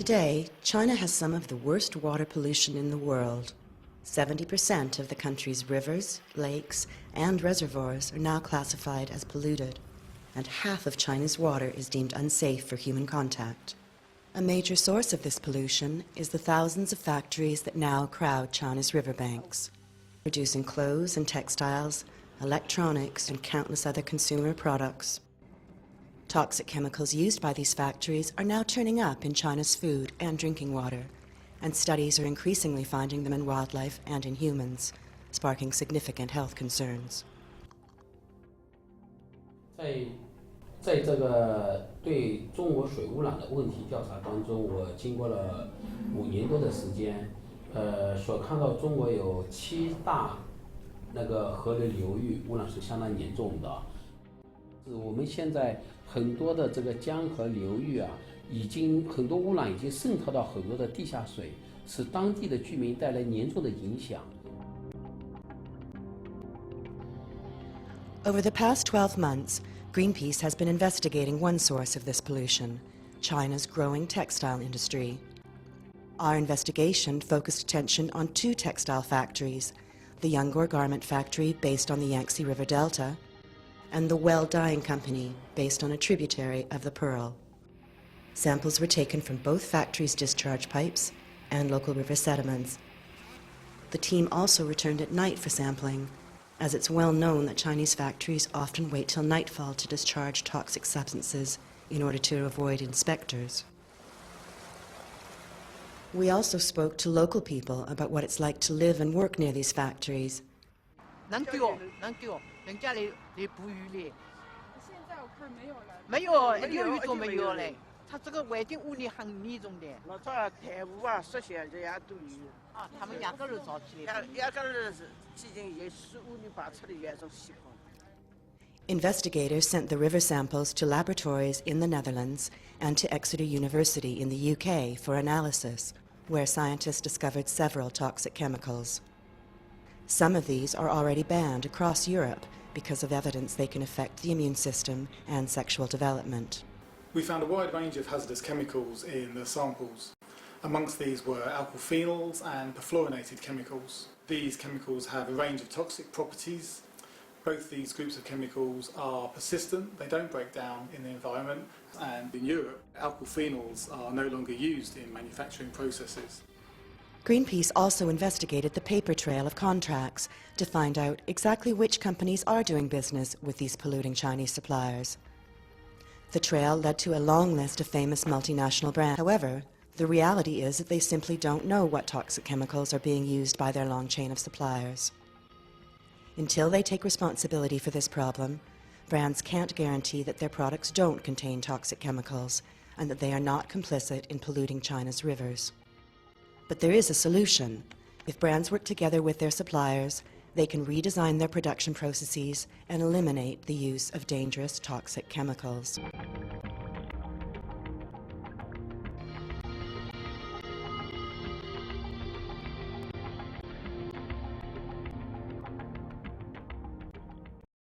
Today, China has some of the worst water pollution in the world. 70% of the country's rivers, lakes, and reservoirs are now classified as polluted, and half of China's water is deemed unsafe for human contact. A major source of this pollution is the thousands of factories that now crowd China's riverbanks, producing clothes and textiles, electronics, and countless other consumer products. Toxic chemicals used by these factories are now turning up in China's food and drinking water, and studies are increasingly finding them in wildlife and in humans, sparking significant health concerns. 在这个对中国水污染的问题调查当中，我经过了5年多的时间，所看到中国有7大那个河流流域污染是相当严重的。我们现在很多的这个江河流域啊，已经很多污染已经渗透到很多的地下水，使当地的居民带来严重的影响。Over the past 12 months, Greenpeace has been investigating one source of this pollution, China's growing textile industry. Our investigation focused attention on 2 textile factories, the Youngor Garment Factory based on the Yangtze River Delta, and the Well Dyeing Company based on a tributary of the Pearl. Samples were taken from both factories' discharge pipes and local river sediments. The team also returned at night for sampling, as it's well known that Chinese factories often wait till nightfall to discharge toxic substances in order to avoid inspectors. We also spoke to local people about what it's like to live and work near these factories. 能丢，人家来捕鱼嘞。现在我看没有了。没有，一条鱼都没有嘞。它这个环境污染很严重的。老早台污啊、石线这样都有。啊，他们压根儿造起来。压根儿是已经也是污染把出的一种习惯。Investigators sent the river samples to laboratories in the Netherlands and to Exeter University in the UK for analysis, where scientists discovered several toxic chemicals. Some of these are already banned across Europe because of evidence they can affect the immune system and sexual development. We found a wide range of hazardous chemicals in the samples. Amongst these were alkylphenols and perfluorinated chemicals. These chemicals have a range of toxic properties. Both these groups of chemicals are persistent, they don't break down in the environment, and in Europe, alkylphenols are no longer used in manufacturing processes. Greenpeace also investigated the paper trail of contracts to find out exactly which companies are doing business with these polluting Chinese suppliers. The trail led to a long list of famous multinational brands. However, the reality is that they simply don't know what toxic chemicals are being used by their long chain of suppliers. Until they take responsibility for this problem, brands can't guarantee that their products don't contain toxic chemicals and that they are not complicit in polluting China's rivers. But there is a solution. If brands work together with their suppliers, they can redesign their production processes and eliminate the use of dangerous toxic chemicals.